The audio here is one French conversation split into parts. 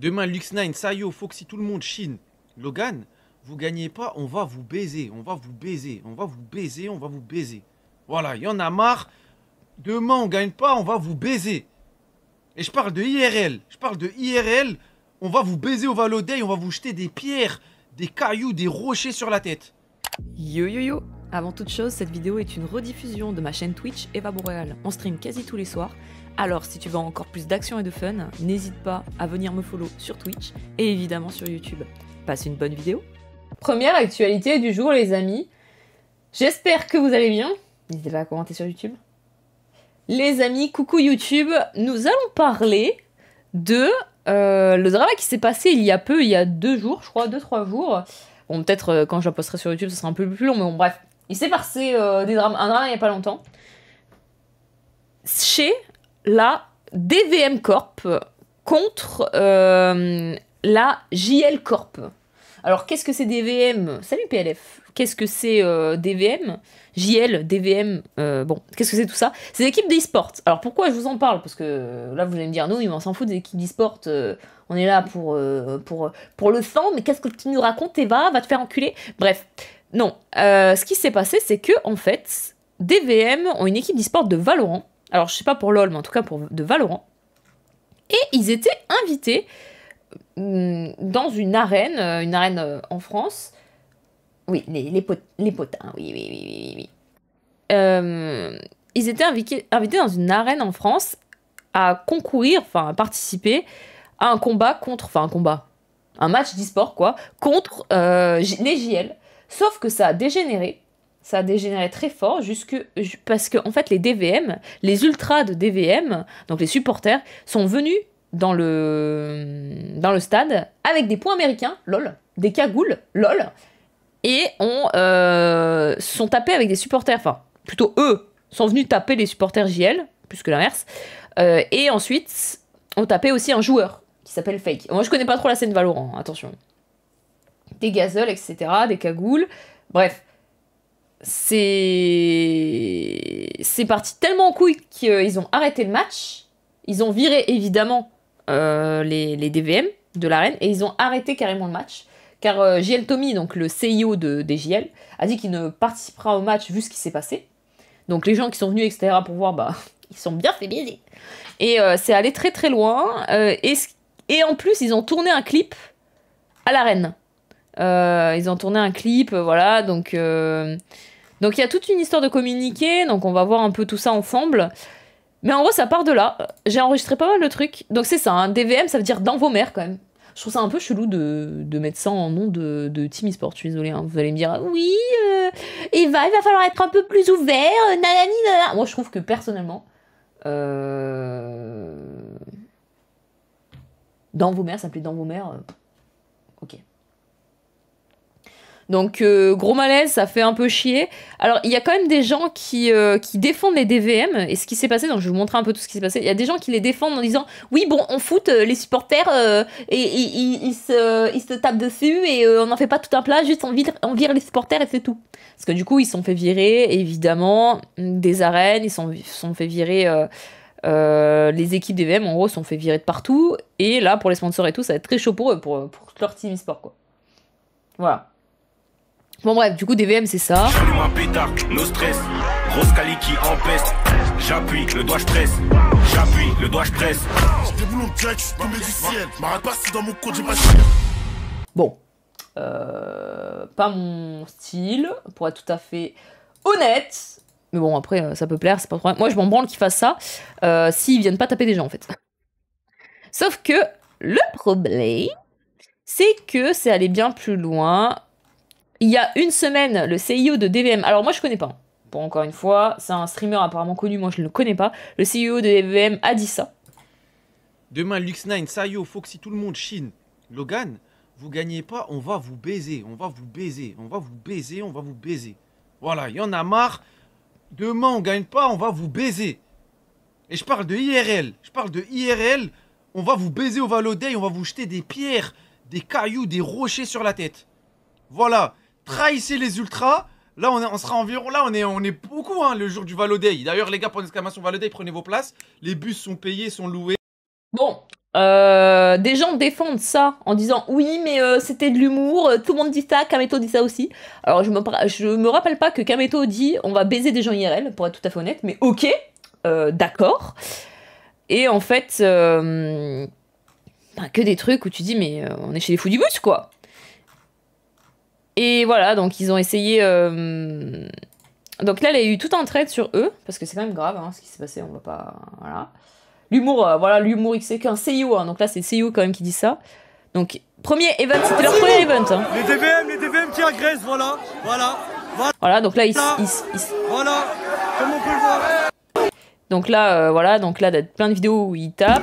Demain, Lux9, Sayo, Foxy, tout le monde, Chine. Logan, vous gagnez pas, on va vous baiser. On va vous baiser. On va vous baiser, on va vous baiser. Voilà, il y en a marre. Demain, on gagne pas, on va vous baiser. Et je parle de IRL. Je parle de IRL. On va vous baiser au Valoday, on va vous jeter des pierres, des cailloux, des rochers sur la tête. Yo yo yo! Avant toute chose, cette vidéo est une rediffusion de ma chaîne Twitch Eva Boréal. On stream quasi tous les soirs. Alors si tu veux encore plus d'action et de fun, n'hésite pas à venir me follow sur Twitch et évidemment sur YouTube. Passe une bonne vidéo. Première actualité du jour les amis. J'espère que vous allez bien. N'hésitez pas à commenter sur YouTube. Les amis, coucou YouTube. Nous allons parler de le drama qui s'est passé il y a peu, il y a 2 jours, je crois, 2-3 jours. Bon, peut-être quand je la posterai sur YouTube, ce sera un peu plus long, mais bon, bref. Il s'est passé un drama il n'y a pas longtemps. Chez la DVM Corp contre la JL Corp. Alors, qu'est-ce que c'est DVM? Salut PLF. Qu'est-ce que c'est DVM? JL, DVM, bon, qu'est-ce que c'est tout ça? C'est des équipes d'e-sport. Alors, pourquoi je vous en parle? Parce que là, vous allez me dire, non, on s'en fout des équipes d'e-sport. On est là pour le sang, mais qu'est-ce que tu nous racontes, Eva? Va te faire enculer. Bref, non. Ce qui s'est passé, c'est que, en fait, DVM ont une équipe d'e-sport de Valorant. Alors, je sais pas pour LoL, mais en tout cas de Valorant. Et ils étaient invités dans une arène en France. Oui, les potins, oui. Ils étaient invités dans une arène en France à concourir, enfin à participer à un combat contre, un match d'e-sport quoi, contre les JL. Sauf que ça a dégénéré très fort parce que en fait les DVM, les ultras de DVM, donc les supporters, sont venus dans le stade avec des points américains, lol, des cagoules, lol, et sont tapés avec des supporters, enfin plutôt eux sont venus taper les supporters JL, plus que l'inverse, et ensuite ont tapé aussi un joueur qui s'appelle Fake. Moi je connais pas trop la scène Valorant, attention. Des gazelles, etc., des cagoules, bref. C'est parti tellement en couille qu'ils ont arrêté le match, ils ont viré évidemment les DVM de l'arène, et ils ont arrêté carrément le match, car JL Tommy, donc le CIO des JL, a dit qu'il ne participera au match vu ce qui s'est passé. Donc les gens qui sont venus, etc., pour voir, bah, ils sont bien fait baiser. Et c'est allé très très loin, et en plus, ils ont tourné un clip à l'arène. Ils ont tourné un clip, voilà, donc il y a toute une histoire de communiqué, donc on va voir un peu tout ça ensemble. Mais en gros, ça part de là. J'ai enregistré pas mal de trucs. Donc c'est ça, hein, DVM, ça veut dire dans vos mères, quand même. Je trouve ça un peu chelou de mettre ça en nom de Team eSport, je suis désolée. Hein. Vous allez me dire, oui, Eva, il va falloir être un peu plus ouvert, nanani, nanana. Moi, je trouve que, personnellement, dans vos mères, s'appeler dans vos mères, ok. Donc, gros malaise, ça fait un peu chier. Alors, il y a quand même des gens qui défendent les DVM. Et ce qui s'est passé, donc je vais vous montrer un peu tout ce qui s'est passé. Il y a des gens qui les défendent en disant « Oui, bon, on fout les supporters, et ils se tapent dessus, et on n'en fait pas tout un plat, juste on vire les supporters et c'est tout. » Parce que du coup, ils se sont fait virer, évidemment, des arènes. Ils se sont fait virer... les équipes DVM, en gros, se sont fait virer de partout. Et là, pour les sponsors et tout, ça va être très chaud pour eux, pour leur team e-sport, quoi. Voilà. Bon bref, du coup DVM c'est ça. J'allume un pétard, no stress. Grosse cali qui empeste. J'appuie, le doigt je presse. J'appuie, le doigt je presse. J'ai des boulons direct, je suis tombé du ciel. M'arrête pas si dans mon code j'ai pas. Bon. Pas mon style, pour être tout à fait honnête. Mais bon après ça peut plaire, c'est pas trop. Moi je m'en branle qu'ils fassent ça. S'ils viennent pas taper des gens en fait. Sauf que le problème, c'est que c'est allé bien plus loin. Il y a une semaine, le CIO de DVM, alors moi je connais pas, bon encore une fois, c'est un streamer apparemment connu, moi je ne le connais pas, le CIO de DVM a dit ça. Demain, Lux9, Sayo, Foxy, tout le monde, Chine. Logan, vous gagnez pas, on va vous baiser, on va vous baiser, on va vous baiser, on va vous baiser. Voilà, il y en a marre. Demain, on gagne pas, on va vous baiser. Et je parle de IRL, on va vous baiser au Valoday, on va vous jeter des pierres, des cailloux, des rochers sur la tête. Voilà. Trahissez les ultras. Là, on sera environ. Là, on est beaucoup, hein, le jour du Valoday. D'ailleurs, les gars, pour l'exclamation Valoday, prenez vos places. Les bus sont payés, sont loués. Bon, Des gens défendent ça en disant oui mais c'était de l'humour, tout le monde dit ça, Kameto dit ça aussi. Alors je me rappelle pas que Kameto dit on va baiser des gens IRL, pour être tout à fait honnête, mais ok, d'accord. Et en fait, que des trucs où tu dis mais on est chez les fous du bus quoi. Et voilà, donc ils ont essayé... Donc là, il y a eu tout un trade sur eux, parce que c'est quand même grave hein, ce qui s'est passé, on va pas... Voilà. L'humour, voilà, l'humour c'est qu'un CIO, hein, donc là c'est le CIO quand même qui dit ça. Donc, premier event, c'était leur premier event. Hein. Les DVM qui agressent, voilà. Voilà, donc là, Voilà, comme on peut le voir. Donc là, voilà, donc là, plein de vidéos où ils tapent.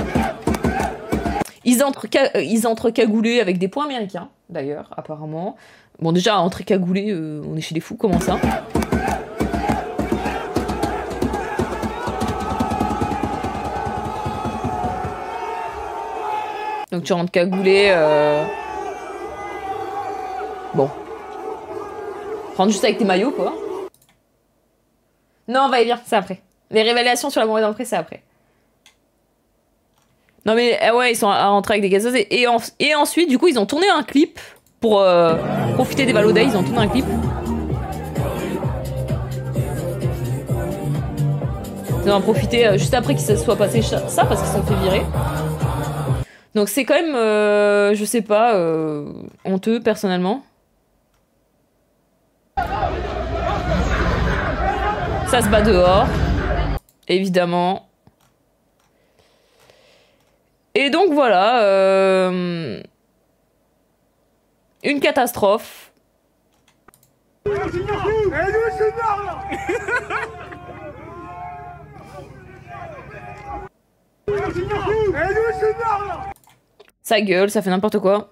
Ils entrent cagoulés avec des points américains, d'ailleurs, apparemment. Bon, déjà, entrer cagoulés, on est chez les fous, comment ça? Donc tu rentres cagoulé. Bon. Rentre juste avec tes maillots, quoi. Non, va y venir, c'est après. Les révélations sur la mort d'entrée, c'est après. Non mais ouais, ils sont rentrés avec des gazeuses. Et ensuite, du coup, ils ont tourné un clip pour profiter des Valo Day. Ils ont tourné un clip. Ils en ont profité juste après qu'il se soit passé ça, parce qu'ils se sont fait virer. Donc c'est quand même, je sais pas, honteux personnellement. Ça se bat dehors, évidemment. Et donc voilà, une catastrophe. Ça gueule, ça fait n'importe quoi.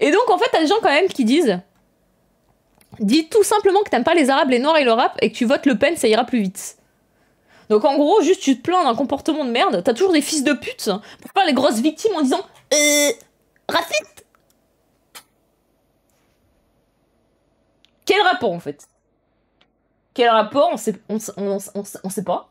Et donc en fait t'as des gens quand même qui disent, dis tout simplement que t'aimes pas les arabes, les noirs et le rap et que tu votes Le Pen, ça ira plus vite. Donc en gros juste tu te plains d'un comportement de merde, t'as toujours des fils de pute pour faire les grosses victimes en disant raciste. Quel rapport en fait? Quel rapport? On sait pas.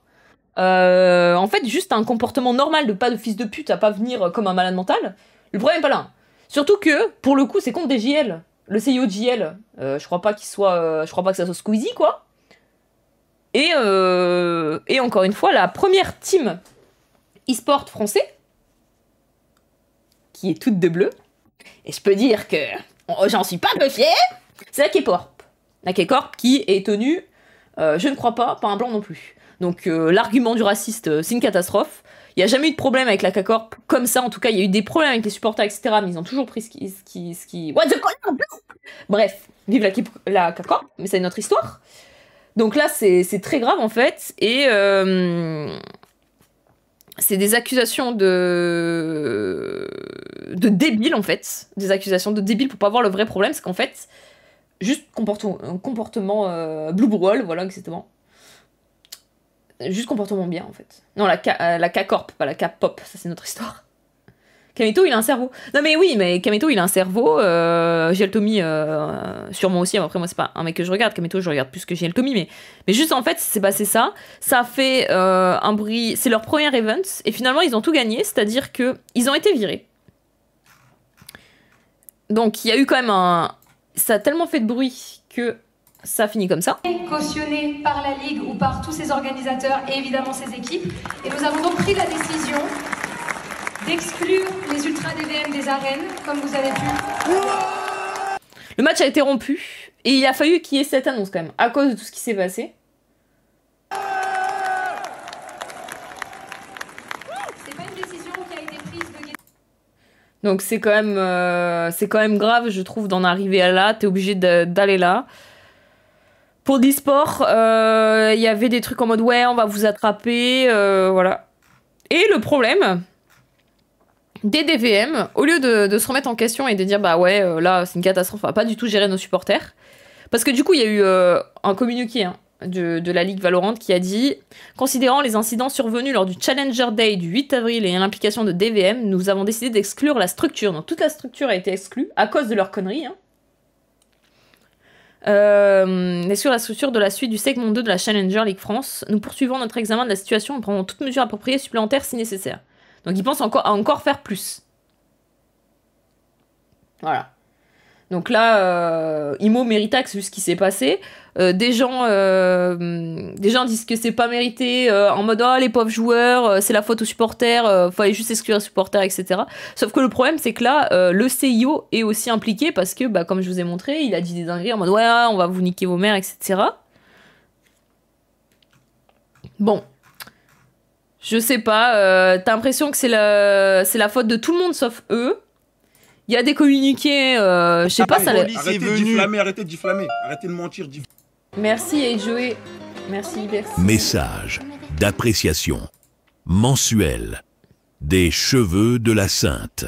En fait, juste un comportement normal de pas de fils de pute à pas venir comme un malade mental. Le problème est pas là. Surtout que, pour le coup, c'est contre des JL. Le CIO de JL, je crois pas qu'il soit... je crois pas que ça soit Squeezie, quoi. Et encore une fois, la première team e-sport français, qui est toute de bleu, et je peux dire que j'en suis pas peu fier, c'est la K-Corp. La K-Corp qui est tenue, je ne crois pas, par un blanc non plus. Donc l'argument du raciste, c'est une catastrophe. Il n'y a jamais eu de problème avec la K-Corp comme ça. En tout cas, il y a eu des problèmes avec les supporters, etc. Mais ils ont toujours pris ce qui... What the fuck. Bref, vive la K-Corp, mais c'est une autre histoire. Donc là, c'est très grave, en fait. Et c'est des accusations de débiles, en fait. Des accusations de débiles pour pas voir le vrai problème. C'est qu'en fait, juste un comportement blue wall, voilà, exactement. Juste comportement bien en fait. Non, la K-Corp, pas la K-Pop, ça c'est notre histoire. Kameto il a un cerveau. Non mais oui, mais Kameto il a un cerveau. JL Tommy, sûrement aussi. Après moi c'est pas un mec que je regarde. Kameto je regarde plus que JL Tommy. Mais juste en fait c'est passé ça. Ça a fait un bruit. C'est leur premier event. Et finalement ils ont tout gagné. C'est-à-dire que ils ont été virés. Donc il y a eu quand même un... Ça a tellement fait de bruit que... Ça finit comme ça. Cautionné par la Ligue ou par tous ses organisateurs et évidemment ses équipes. Et nous avons donc pris la décision d'exclure les Ultra DVM des arènes, comme vous avez pu. Le match a été rompu et il a fallu qu'il y ait cette annonce quand même, à cause de tout ce qui s'est passé. C'est pas une décision qui a été prise de... Donc c'est quand même grave, je trouve, d'en arriver à là. T'es obligé d'aller là. Pour l'e-sport, il y avait des trucs en mode ouais, on va vous attraper, voilà. Et le problème des DVM, au lieu de se remettre en question et de dire bah ouais, là c'est une catastrophe, on va pas du tout gérer nos supporters. Parce que du coup, il y a eu un communiqué hein, de la Ligue Valorant qui a dit considérant les incidents survenus lors du Challenger Day du 8 avril et l'implication de DVM, nous avons décidé d'exclure la structure. Donc toute la structure a été exclue à cause de leurs conneries. Hein. Et sur la structure de la suite du segment 2 de la Challenger League France, nous poursuivons notre examen de la situation en prenant toute mesure appropriée supplémentaire si nécessaire. Donc ils pensent à encore faire plus. Voilà. Donc là, Imo Méritax, vu ce qui s'est passé, des gens disent que c'est pas mérité, en mode oh les pauvres joueurs, c'est la faute aux supporters, fallait juste exclure les supporters, etc. Sauf que le problème c'est que là, le CIO est aussi impliqué parce que, bah, comme je vous ai montré, il a dit des dingueries en mode ouais, on va vous niquer vos mères, etc. Bon. Je sais pas, t'as l'impression que c'est la faute de tout le monde sauf eux. Il y a des communiqués, je sais pas, ça... Arrêtez de diffamer, arrêtez de diffamer, arrêtez de mentir. Merci, Joey. Merci. Message d'appréciation mensuel des cheveux de la Sainte.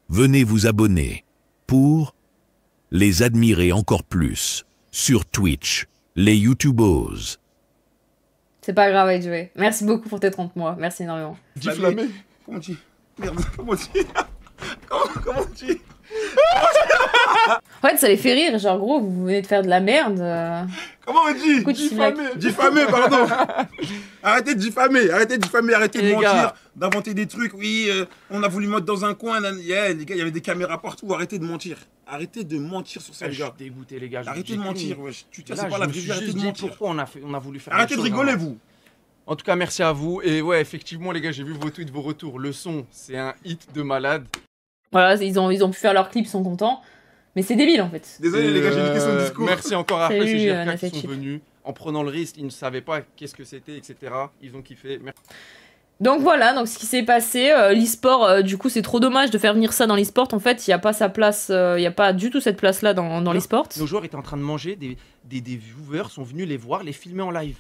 Venez vous abonner pour les admirer encore plus sur Twitch, les YouTubos. C'est pas grave, Joey. Merci beaucoup pour tes 30 mois. Merci énormément. Diffamer. Comment on dit? Merde, comment on dit? Comment on dit? En fait, ça les fait rire. Genre, gros, vous venez de faire de la merde. Comment on dit? Diffamer, pardon. Arrêtez de diffamer, arrêtez de mentir, d'inventer des trucs. Oui, on a voulu mettre dans un coin. Yeah, les gars, il y avait des caméras partout. Arrêtez de mentir. Arrêtez de mentir sur ça, les gars. Je suis dégoûté, les gars. Arrêtez de mentir, wesh. Tu sais, c'est pas la vraie vie, arrêtez de mentir. Pourquoi on a voulu faire arrêtez de rigoler, vous. En tout cas, merci à vous. Et ouais, effectivement, les gars, j'ai vu vos tweets, vos retours. Le son, c'est un hit de malade. Voilà, ils ont pu faire leur clip, ils sont contents. Mais c'est débile, en fait. Désolé, les gars, j'ai niqué son discours. Merci encore à Fresh et JFK qui sont venus. En prenant le risque, ils ne savaient pas qu'est-ce que c'était, etc. Ils ont kiffé. Merci. Donc voilà, donc ce qui s'est passé, l'e-sport, du coup, c'est trop dommage de faire venir ça dans l'e-sport. En fait, il n'y a pas sa place, il n'y a pas du tout cette place-là dans l'e-sport. Nos joueurs étaient en train de manger, des viewers sont venus les voir, les filmer en live.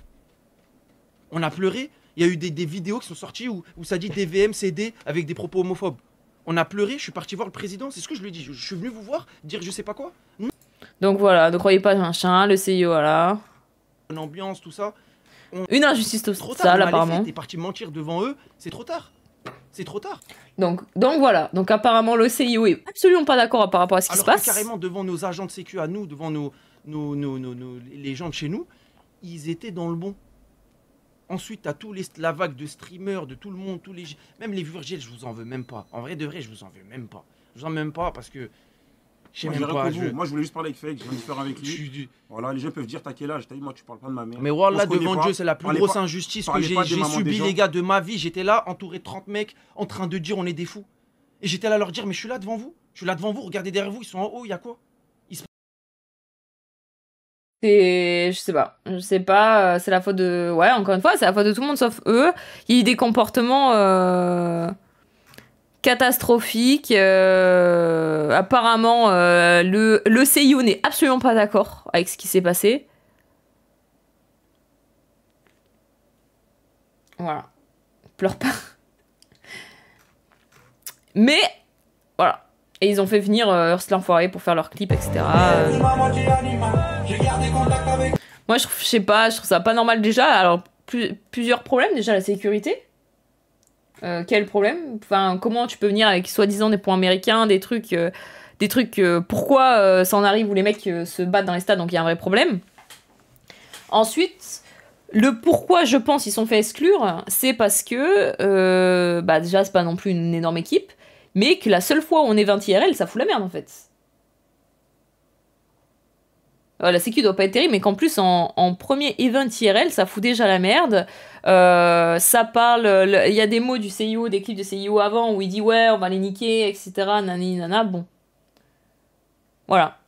On a pleuré. Il y a eu des vidéos qui sont sorties où ça dit DVM, CD avec des propos homophobes. On a pleuré, je suis parti voir le président, c'est ce que je lui ai dit. Je suis venu vous voir, dire je sais pas quoi. Non. Donc voilà, ne croyez pas machin, le CIO, voilà. Une ambiance, tout ça. Une injustice totale, apparemment. T'es parti mentir devant eux, c'est trop tard. C'est trop tard. Donc voilà, donc apparemment le CIO est absolument pas d'accord par rapport à ce qui se passe. Carrément devant nos agents de sécu à nous, devant les gens de chez nous, ils étaient dans le bon. Ensuite, t'as la vague de streamers, de tout le monde, même les viewers, je vous en veux même pas. En vrai de vrai, je vous en veux même pas. Je vous en veux même pas parce que je sais même pas. Moi, je voulais juste parler avec Fake, je viens de faire avec lui. Voilà, les gens peuvent dire t'as quel âge, t'as dit moi tu parles pas de ma mère. Mais voilà, devant Dieu, c'est la plus grosse injustice que j'ai subie, les gars, de ma vie. J'étais là, entouré de 30 mecs, en train de dire on est des fous. Et j'étais là à leur dire mais je suis là devant vous, regardez derrière vous, ils sont en haut, il y a quoi? Je sais pas, c'est la faute de... Ouais, encore une fois, c'est la faute de tout le monde sauf eux. Il y a eu des comportements catastrophiques. Apparemment, le CIO n'est absolument pas d'accord avec ce qui s'est passé. Voilà. Pleure pas. Mais, voilà. Et ils ont fait venir Ursula l'Enfoiré pour faire leur clip, etc. Moi, je sais pas, je trouve ça pas normal déjà. Alors, plusieurs problèmes. Déjà, la sécurité. Quel problème? Enfin, comment tu peux venir avec soi-disant des points américains, des trucs... pourquoi ça en arrive où les mecs se battent dans les stades, donc il y a un vrai problème. Ensuite, le pourquoi, je pense, ils sont fait exclure, c'est parce que... déjà, c'est pas non plus une énorme équipe, mais que la seule fois où on est 20 IRL, ça fout la merde, en fait. La sécu doit pas être terrible, mais qu'en plus, en premier event IRL, ça fout déjà la merde. Ça parle... Il y a des mots du CIO, des clips de CIO avant, où il dit « Ouais, on va les niquer, etc. » Nani, nana, bon. Voilà.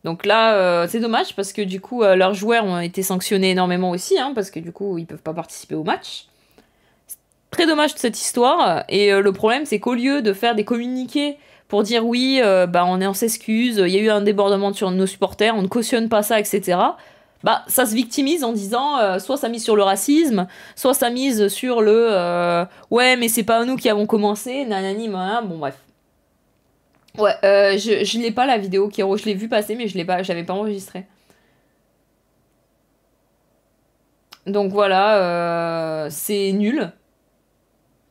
Donc là, c'est dommage, parce que du coup, leurs joueurs ont été sanctionnés énormément aussi, hein, parce que du coup, ils peuvent pas participer au match. Très dommage toute cette histoire, et le problème c'est qu'au lieu de faire des communiqués pour dire oui, on s'excuse, il y a eu un débordement sur nos supporters, on ne cautionne pas ça, etc. Ça se victimise en disant soit ça mise sur le racisme, soit ça mise sur le ouais mais c'est pas nous qui avons commencé, nanani, bon bref. Ouais, je l'ai pas la vidéo, Kero, je l'ai vu passer mais je l'avais pas enregistré. Donc voilà, c'est nul.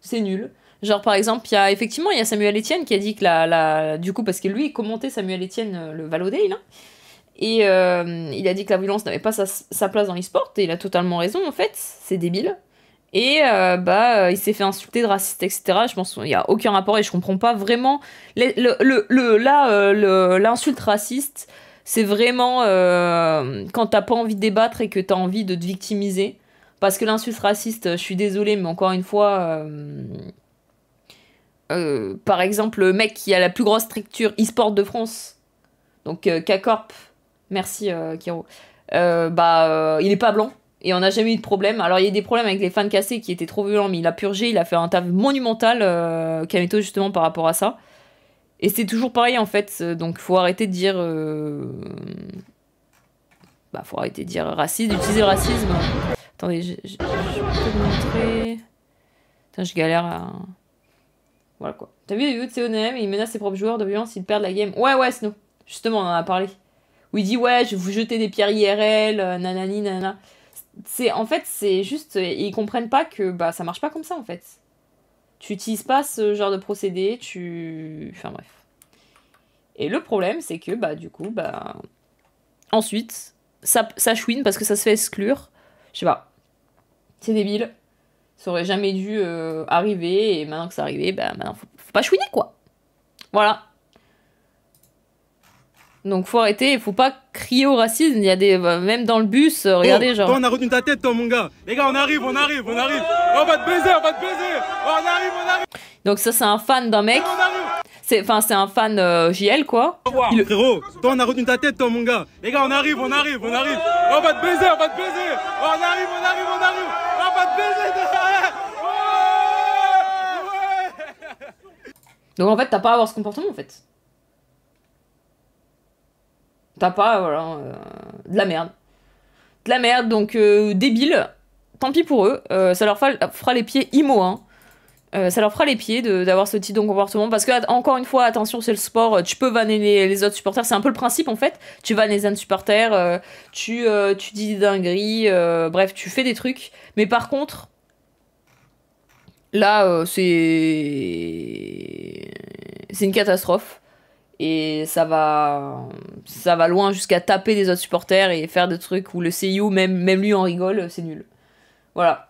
C'est nul. Genre par exemple, il y a Samuel Etienne qui a dit que du coup, parce que lui il commentait Samuel Etienne le Valodale, hein, et il a dit que la violence n'avait pas sa place dans l'e-sport, et il a totalement raison en fait, c'est débile. Et il s'est fait insulter de raciste, etc. Je pense qu'il n'y a aucun rapport et je comprends pas vraiment. L'insulte raciste, c'est vraiment quand t'as pas envie de débattre et que t'as envie de te victimiser. Parce que l'insulte raciste, je suis désolée, mais encore une fois, par exemple, le mec qui a la plus grosse structure e-sport de France, donc K-Corp, merci Kiro, il est pas blanc. Et on n'a jamais eu de problème. Alors il y a eu des problèmes avec les fans cassés qui étaient trop violents, mais il a purgé, il a fait un taf monumental, Kameto, justement par rapport à ça. Et c'est toujours pareil en fait, donc faut arrêter de dire... faut arrêter de dire raciste, d'utiliser le racisme. Attendez, je peux vous montrer... Putain, je galère à... Voilà quoi. T'as vu les vidéos de CONM, il menace ses propres joueurs de violence s'ils perdent la game. Ouais, Snow. Justement, on en a parlé. Où il dit ouais, je vais vous jeter des pierres IRL, nanani, nanana. En fait, c'est juste... Ils comprennent pas que ça marche pas comme ça, en fait. Tu utilises pas ce genre de procédé, Enfin, bref. Et le problème, c'est que, du coup, ensuite, ça chouine parce que ça se fait exclure. Je sais pas. C'est débile. Ça aurait jamais dû arriver, et maintenant que c'est arrivé, maintenant, faut pas chouiner, quoi. Voilà. Donc faut arrêter, il faut pas crier au racisme, il y a des... même dans le bus, regardez genre... Toi on a retenu ta tête toi mon gars. Les gars on arrive. On va te baiser, on arrive. Donc ça c'est un fan d'un mec. C'est un fan JL quoi. Frérot, toi on a retenu ta tête toi mon gars. Les gars on arrive. On va te baiser. On arrive. On va te baiser. Donc en fait t'as pas à avoir ce comportement en fait. T'as pas, voilà, de la merde. De la merde, donc débile. Tant pis pour eux. Ça leur fera les pieds IMO, hein. Ça leur fera les pieds d'avoir ce type de comportement. Parce que, encore une fois, attention, c'est le sport. Tu peux vanner les autres supporters. C'est un peu le principe, en fait. Tu vannes les autres supporters. Tu dis des dingueries. Bref, tu fais des trucs. Mais par contre, là, c'est une catastrophe. Et ça va loin jusqu'à taper des autres supporters et faire des trucs où le CIO, même lui en rigole, c'est nul. Voilà.